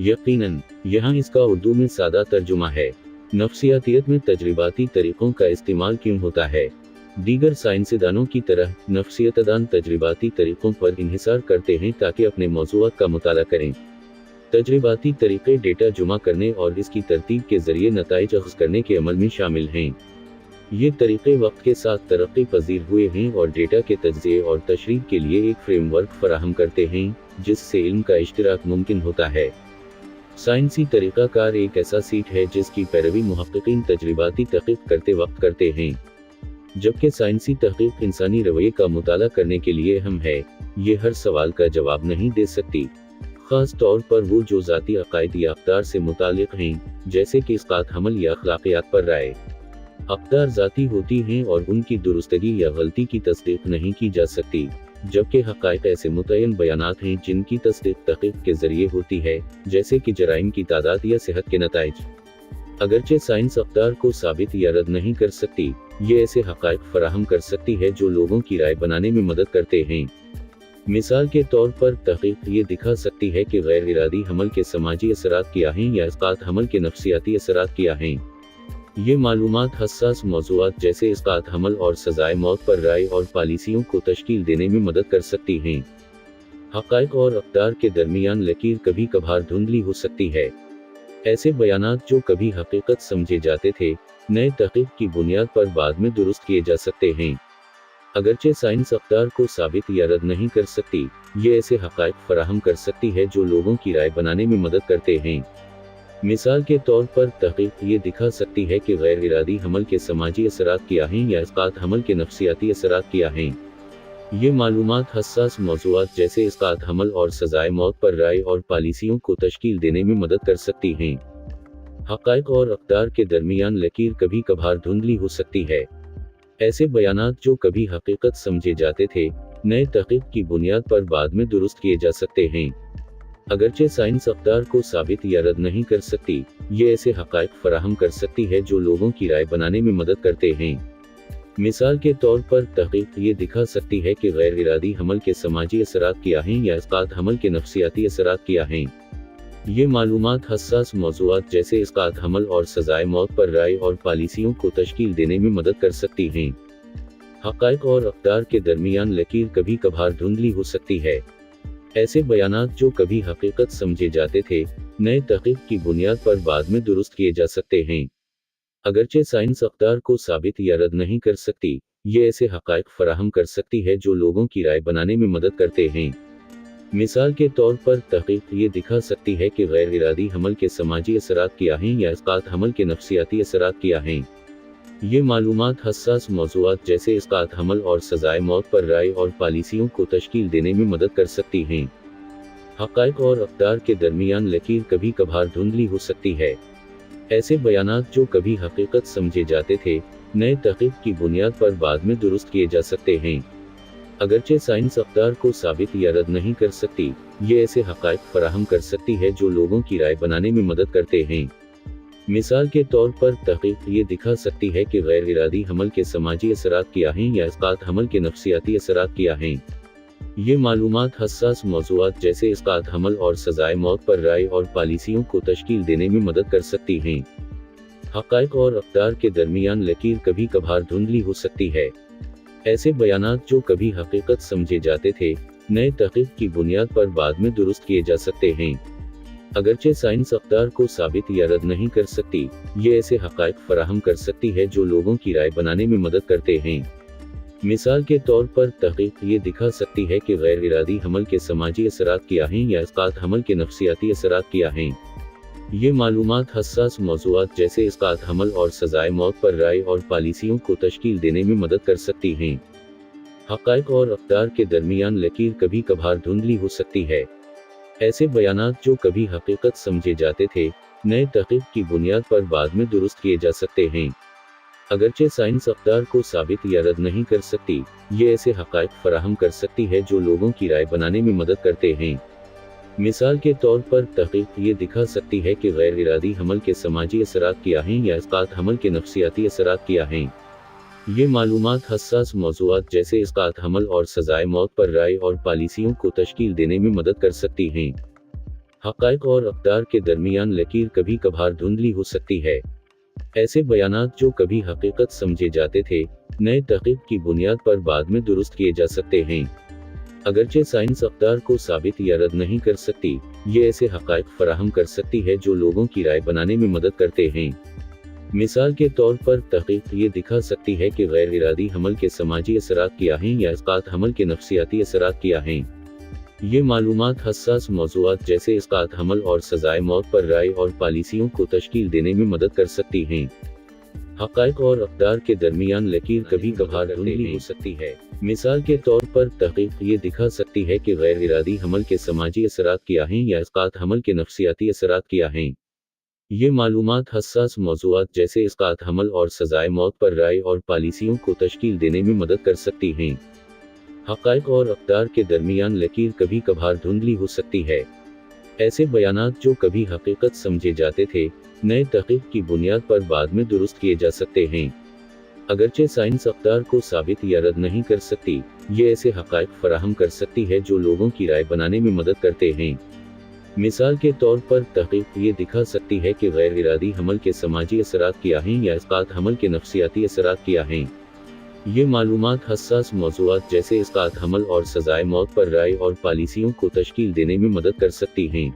यकीनन, यहाँ इसका उर्दू में सादा तर्जुमा है। नफ्सियातियत में तजरिबाती तरीक़ों का इस्तेमाल क्यों होता है? दीगर साइंसदानों की तरह नफ्सियतदान तजरिबाती तरीक़ों पर इन्हिसार करते हैं ताकि अपने मौज़ूआत का मुताला करें। तजरिबाती तरीक़े डेटा जमा करने और इसकी तरतीब के ज़रिए नताइज अख़ज़ करने के अमल में शामिल हैं। ये तरीक़े वक्त के साथ तरक्की पज़ीर हुए हैं और डेटा के तज्ज़िये और तशरीह के लिए एक फ्रेमवर्क फराहम करते हैं, जिससे इल्म का इश्तिराक मुमकिन होता है। साइंसी तरीक़ाकार एक ऐसा सीट है जिसकी पैरवी मुहक़्क़िक़ीन तजरिबाती तहक़ीक़ करते वक्त करते हैं। जबकि साइंसी तहक़ीक़ इंसानी रवैये का मुताला करने के लिए अहम है, ये हर सवाल का जवाब नहीं दे सकती, ख़ास तौर पर वो जो ज़ाती अक़ायद या अक़दार से मुताल्लिक़ हैं, जैसे कि इस्क़ात हमल या अख़लाक़ियात पर राय। अक़दार ज़ाती होती हैं और उनकी दुरुस्तगी या गलती की तस्दीक़ नहीं की जा सकती, जबकि हक़ाइक़ ऐसे मुतय्यन बयानात हैं जिनकी तस्दीक़ तहक़ीक़ के ज़रिए होती है, जैसे कि जराइम की तादाद या सेहत के नताइज। अगरचे साइंस अक़दार को साबित या रद्द नहीं कर सकती, ये ऐसे हक़ाइक़ फराहम कर सकती है जो लोगों की राय बनाने में मदद करते हैं। मिसाल के तौर पर तहक़ीक़ ये दिखा सकती है कि गैर इरादी हमल के समाजी असरात क्या हैं या इस्क़ात हमल के नफ्सियाती असरात क्या हैं। ये मालूमात हसास मौज़ूआत जैसे इस्क़ात हमल और सज़ाए मौत पर राय और पॉलिसियों को तश्कील देने में मदद कर सकती हैं। हक़ाइक़ और अक़दार के दरमियान लकीर कभी कभार धुंधली हो सकती है। ऐसे बयानात जो कभी हकीकत समझे जाते थे, नए तहक़ीक़ की बुनियाद पर बाद में दुरुस्त किए जा सकते हैं। अगरचे साइंस अक़दार को साबित या रद्द नहीं कर सकती, ये ऐसे हक़ाइक़ फराहम कर सकती है जो लोगों की राय बनाने में मदद करते हैं। मिसाल के तौर पर तहक़ीक़ ये दिखा सकती है कि गैर इरादी हमल के समाजी असरात क्या हैं या इस्क़ात हमल के नफ्सियाती असरात क्या हैं। ये मालूमात हसास मौज़ूआत जैसे इस्क़ात हमल और सज़ाए मौत पर राय और पॉलिसियों को तश्कील देने में मदद कर सकती हैं। हक़ाइक़ और अक़दार के दरमियान लकीर कभी कभार धुंधली हो सकती है। ऐसे बयानात जो कभी हकीकत समझे जाते थे, नए तहक़ीक़ की बुनियाद पर बाद में दुरुस्त किए जा सकते हैं। अगरचे साइंस अक़दार को साबित या रद्द नहीं कर सकती, ये ऐसे हक़ाइक़ फराहम कर सकती है जो लोगों की राय बनाने में मदद करते हैं। मिसाल के तौर पर तहक़ीक़ ये दिखा सकती है कि गैर इरादी हमल के समाजी असरात क्या हैं या इस्क़ात हमल के नफ्सियाती असरात क्या हैं। ये मालूमात हसास मौज़ूआत जैसे इस्क़ात हमल और सज़ाए मौत पर राय और पॉलिसियों को तश्कील देने में मदद कर सकती हैं। हक़ाइक़ और अक़दार के दरमियान लकीर कभी कभार धुंधली हो सकती है। ऐसे बयानात जो कभी हकीकत समझे जाते थे, नए तहक़ीक़ की बुनियाद पर बाद में दुरुस्त किए जा सकते हैं। अगरचे साइंस अक़दार को साबित या रद्द नहीं कर सकती, ये ऐसे हक़ाइक़ फराहम कर सकती है जो लोगों की राय बनाने में मदद करते हैं। मिसाल के तौर पर तहक़ीक़ ये दिखा सकती है कि गैर इरादी हमल के समाजी असरात क्या हैं या इस्क़ात हमल के नफ्सियाती असरात क्या हैं। ये मालूमात हसास मौज़ूआत जैसे इस्क़ात हमल और सज़ाए मौत पर राय और पॉलिसियों को तश्कील देने में मदद कर सकती हैं। हक़ाइक़ और अक़दार के दरमियान लकीर कभी कभार धुंधली हो सकती है। ऐसे बयानात जो कभी हकीकत समझे जाते थे, नए तहक़ीक़ की बुनियाद पर बाद में दुरुस्त किए जा सकते हैं। अगरचे साइंस अक़दार को साबित या रद्द नहीं कर सकती, ये ऐसे हक़ाइक़ फराहम कर सकती है जो लोगों की राय बनाने में मदद करते हैं। मिसाल के तौर पर तहक़ीक़ ये दिखा सकती है कि गैर इरादी हमल के समाजी असरात क्या हैं या इस्क़ात हमल के नफ्सियाती असरात क्या हैं। ये मालूमात हसास मौज़ूआत जैसे इस्क़ात हमल और सज़ाए मौत पर राय और पॉलिसियों को तश्कील देने में मदद कर सकती हैं। हक़ाइक़ और अक़दार के दरमियान लकीर कभी कभार धुंधली हो सकती है। ऐसे बयानात जो कभी हकीकत समझे जाते थे, नए तहक़ीक़ की बुनियाद पर बाद में दुरुस्त किए जा सकते हैं। अगरचे साइंस अक़दार को साबित या रद्द नहीं कर सकती, ये ऐसे हक़ाइक़ फराहम कर सकती है जो लोगों की राय बनाने में मदद करते हैं। मिसाल के तौर पर तहक़ीक़ ये दिखा सकती है कि गैर इरादी हमल के समाजी असरात क्या हैं या इस्क़ात हमल के नफ्सियाती असरात क्या हैं। ये मालूमात हसास मौज़ूआत जैसे इस्क़ात हमल और सज़ाए मौत पर राय और पॉलिसियों को तश्कील देने में मदद कर सकती हैं। हक़ाइक़ और अक़दार के दरमियान लकीर कभी कभार धुंधली हो सकती है। ऐसे बयानात जो कभी हकीकत समझे जाते थे, नए तहक़ीक़ की बुनियाद पर बाद में दुरुस्त किए जा सकते हैं। अगरचे साइंस अक़दार को साबित या रद्द नहीं कर सकती, ये ऐसे हक़ाइक़ फराहम कर सकती है जो लोगों की राय बनाने में मदद करते हैं। मिसाल के तौर पर तहक़ीक़ ये दिखा सकती है कि गैर इरादी हमल के समाजी असरात क्या हैं या इस्क़ात हमल के नफ्सियाती असरात क्या हैं। ये मालूमात हसास मौज़ूआत जैसे इस्क़ात हमल और सज़ाए मौत पर राय और पॉलिसियों को तश्कील देने में मदद कर सकती हैं। हक़ाइक़ और अक़दार के दरमियान लकीर कभी कभार धुंधली हो सकती है। ऐसे बयानात जो कभी हकीकत समझे जाते थे, नए तहक़ीक़ की बुनियाद पर बाद में दुरुस्त किए जा सकते हैं। अगरचे साइंस अक़दार को साबित या रद्द नहीं कर सकती, ये ऐसे हक़ाइक़ फराहम कर सकती है जो लोगों की राय बनाने में मदद करते हैं। मिसाल के तौर पर तहक़ीक़ ये दिखा सकती है कि गैर इरादी हमल के समाजी असरात क्या हैं या इस्क़ात हमल के नफ्सियाती असरात क्या हैं। ये मालूमात हसास मौज़ूआत जैसे इस्क़ात हमल और सज़ाए मौत पर राय और पॉलिसियों को तश्कील देने में मदद कर सकती हैं। हक़ाइक़ और अक़दार के दरमियान लकीर कभी कभार धुंधली हो सकती है। मिसाल के तौर पर तहक़ीक़ ये दिखा सकती है कि गैर इरादी हमल के समाजी असरात क्या हैं या इस्क़ात हमल के नफ्सियाती असरात क्या हैं। ये मालूमात हसास मौज़ूआत जैसे इस्क़ात हमल और सज़ाए मौत पर राय और पॉलिसियों को तश्कील देने में मदद कर सकती हैं। हक़ाइक़ और अक़दार के दरमियान लकीर कभी कभार धुंधली हो सकती है। ऐसे बयानात जो कभी हकीकत समझे जाते थे, नए तहक़ीक़ की बुनियाद पर बाद में दुरुस्त किए जा सकते हैं। अगरचे साइंस अक़दार को साबित या रद्द नहीं कर सकती, ये ऐसे हक़ाइक़ फराहम कर सकती है जो लोगों की राय बनाने में मदद करते हैं। मिसाल के तौर पर तहक़ीक़ ये दिखा सकती है कि गैर इरादी हमल के समाजी असरात क्या हैं या इस्क़ात हमल के नफ्सियाती असरात क्या हैं। ये मालूमात हसास मौज़ूआत जैसे इस्क़ात हमल और सज़ाए मौत पर राय और पॉलिसियों को तश्कील देने में मदद कर सकती हैं।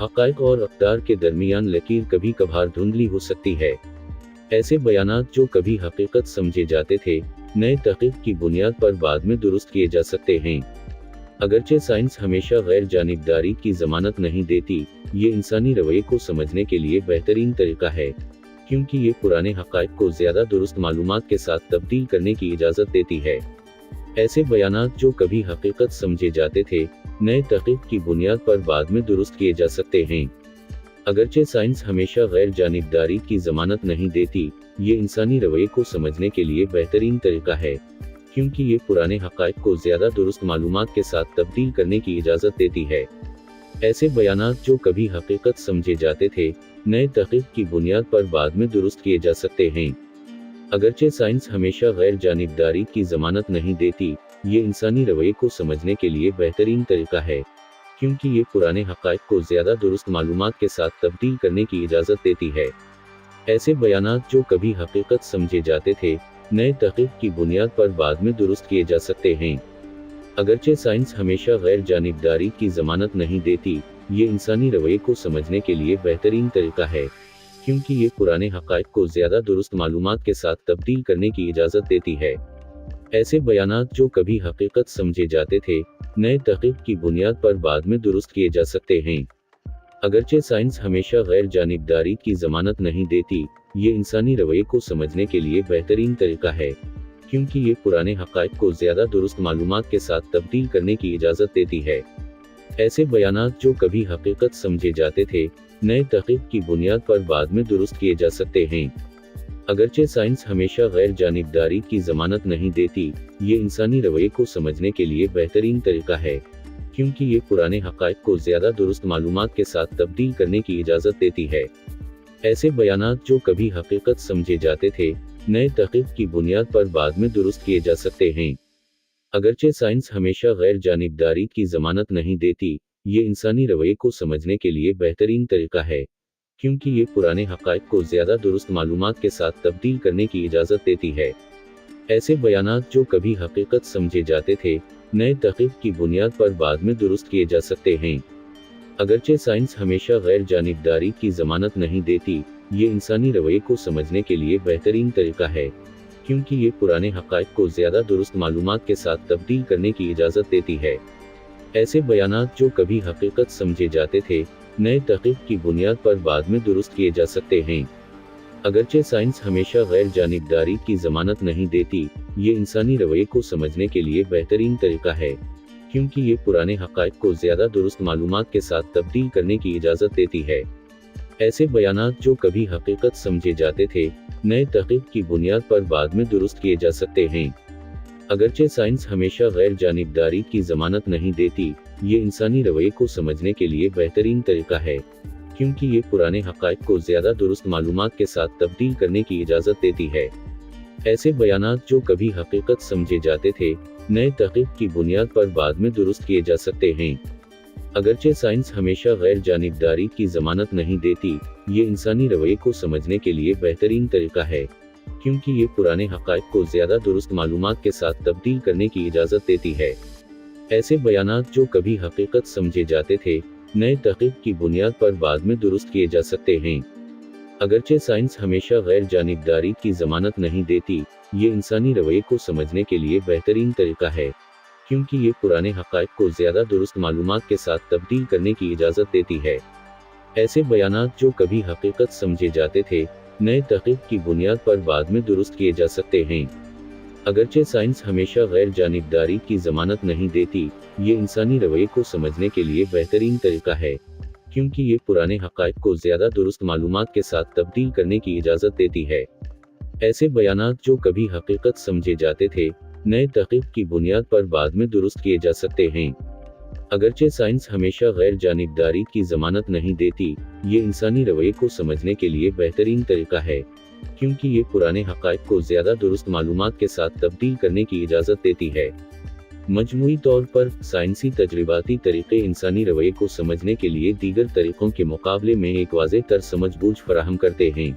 हक़ाइक़ और अक़दार के दरमियान लकीर कभी कभार धुंधली हो सकती है। ऐसे बयानात जो कभी हकीकत समझे जाते थे, नए तहक़ीक़ की बुनियाद पर बाद में दुरुस्त किए जा सकते हैं। अगरचे साइंस हमेशा गैर जानिबदारी की ज़मानत नहीं देती, ये इंसानी रवैये को समझने के लिए बेहतरीन तरीका है, क्योंकि ये पुराने हक़ाइक़ को ज़्यादा दुरुस्त मालूमात के साथ तब्दील करने की इजाज़त देती है। ऐसे बयानात जो कभी हकीकत समझे जाते थे, नए तहक़ीक़ की बुनियाद पर बाद में दुरुस्त किए जा सकते हैं। अगरचे साइंस हमेशा गैर जानिबदारी की ज़मानत नहीं देती, ये इंसानी रवैये को समझने के लिए बेहतरीन तरीका है, क्योंकि ये पुराने हक़ाइक़ को ज़्यादा दुरुस्त मालूमात के साथ तब्दील करने की इजाज़त देती है। ऐसे बयानात जो कभी हकीकत समझे जाते थे, नए तहक़ीक़ की बुनियाद पर बाद में दुरुस्त किए जा सकते हैं। अगरचे साइंस हमेशा गैर जानिबदारी की ज़मानत नहीं देती, ये इंसानी रवैये को समझने के लिए बेहतरीन तरीका है, क्योंकि ये पुराने हक़ाइक़ को ज़्यादा दुरुस्त मालूमात के साथ तब्दील करने की इजाज़त देती है। ऐसे बयानात जो कभी हकीकत समझे जाते थे, नए तहक़ीक़ की बुनियाद पर बाद में दुरुस्त किए जा सकते हैं। अगरचे साइंस हमेशा गैर जानिबदारी की ज़मानत नहीं देती, ये इंसानी रवैये को समझने के लिए बेहतरीन तरीका है, क्योंकि ये पुराने हक़ाइक़ को ज़्यादा दुरुस्त मालूमात के साथ तब्दील करने की इजाज़त देती है। ऐसे बयानात जो कभी हकीकत समझे जाते थे, नए तहक़ीक़ की बुनियाद पर बाद में दुरुस्त किए जा सकते हैं। अगरचे साइंस हमेशा गैर जानिबदारी की ज़मानत नहीं देती, ये इंसानी रवैये को समझने के लिए बेहतरीन तरीका है, क्योंकि ये पुराने हक़ाइक़ को ज़्यादा दुरुस्त मालूमात के साथ तब्दील करने की इजाज़त देती है। ऐसे बयानात जो कभी हकीकत समझे जाते थे, नए तहक़ीक़ की बुनियाद पर बाद में दुरुस्त किए जा सकते हैं। अगरचे साइंस हमेशा गैर जानिबदारी की ज़मानत नहीं देती, ये इंसानी रवैये को समझने के लिए बेहतरीन तरीका है, क्योंकि ये पुराने हक़ाइक़ को ज़्यादा दुरुस्त मालूमात के साथ तब्दील करने की इजाज़त देती है। ऐसे बयानात जो कभी हकीकत समझे जाते थे, नए तहक़ीक़ की बुनियाद पर बाद में दुरुस्त किए जा सकते हैं। अगरचे साइंस हमेशा गैर जानिबदारी की ज़मानत नहीं देती, ये इंसानी रवैये को समझने के लिए बेहतरीन तरीका है, क्योंकि ये पुराने हक़ाइक़ को ज़्यादा दुरुस्त मालूमात के साथ तब्दील करने की इजाज़त देती है। ऐसे बयानात जो कभी हकीकत समझे जाते थे, नए तहक़ीक़ की बुनियाद पर बाद में दुरुस्त किए जा सकते हैं। अगरचे साइंस हमेशा गैर जानिबदारी की ज़मानत नहीं देती, ये इंसानी रवैये को समझने के लिए बेहतरीन तरीका है, क्योंकि ये पुराने हक़ाइक़ को ज़्यादा दुरुस्त मालूमात के साथ तब्दील करने की इजाज़त देती है। ऐसे बयानात जो कभी हकीकत समझे जाते थे, नए तहक़ीक़ की बुनियाद पर बाद में दुरुस्त किए जा सकते हैं। अगरचे साइंस हमेशा गैर जानिबदारी की ज़मानत नहीं देती, ये इंसानी रवैये को समझने के लिए बेहतरीन तरीका है, क्योंकि ये पुराने हक़ाइक़ को ज़्यादा दुरुस्त मालूमात के साथ तब्दील करने की इजाज़त देती है। ऐसे बयानात जो कभी हकीकत समझे जाते थे, नए तहक़ीक़ की बुनियाद पर बाद में दुरुस्त किए जा सकते हैं। अगरचे साइंस हमेशा गैर जानिबदारी की ज़मानत नहीं देती, ये इंसानी रवैये को समझने के लिए बेहतरीन तरीका है, क्योंकि ये पुराने हक़ाइक़ को ज़्यादा दुरुस्त मालूमात के साथ तब्दील करने की इजाज़त देती है। ऐसे बयानात जो कभी हकीकत समझे जाते थे, नए तहक़ीक़ की बुनियाद पर बाद में दुरुस्त किए जा सकते हैं। अगरचे साइंस हमेशा गैर जानिबदारी की जमानत नहीं देती, ये इंसानी रवैये को समझने के लिए बेहतरीन तरीका है, क्योंकि ये पुराने हक़ाइक़ को ज़्यादा दुरुस्त मालूमात के साथ तब्दील करने की इजाज़त देती है। ऐसे बयानात जो कभी हकीकत समझे जाते थे, नए तहक़ीक़ की बुनियाद पर बाद में दुरुस्त किए जा सकते हैं। अगरचे साइंस हमेशा गैर जानिबदारी की जमानत नहीं देती, ये इंसानी रवैये को समझने के लिए बेहतरीन तरीका है, क्योंकि ये पुराने हक़ाइक़ को ज़्यादा दुरुस्त मालूमात के साथ तब्दील करने की इजाज़त देती है। ऐसे बयानात जो कभी हकीकत समझे जाते थे, नए तहक़ीक़ की बुनियाद पर बाद में दुरुस्त किए जा सकते हैं। अगरचे साइंस हमेशा गैर जानिबदारी की जमानत नहीं देती, ये इंसानी रवैये को समझने के लिए बेहतरीन तरीका है, क्योंकि ये पुराने हक़ाइक़ को ज़्यादा दुरुस्त मालूमात के साथ तब्दील करने की इजाज़त देती है। ऐसे बयानात जो कभी हकीकत समझे जाते थे, नए तहक़ीक़ की बुनियाद पर बाद में दुरुस्त किए जा सकते हैं। अगरचे साइंस हमेशा गैर जानिबदारी की जमानत नहीं देती, ये इंसानी रवैये को समझने के लिए बेहतरीन तरीका है, क्योंकि ये पुराने हक़ाइक़ को ज़्यादा दुरुस्त मालूमात के साथ तब्दील करने की इजाज़त देती है। मजमूई तौर पर, साइंसी तजरिबाती तरीक़े इंसानी रवैये को समझने के लिए दीगर तरीक़ों के मुकाबले में एक वाज़ेह तर समझ बूझ फराहम करते हैं।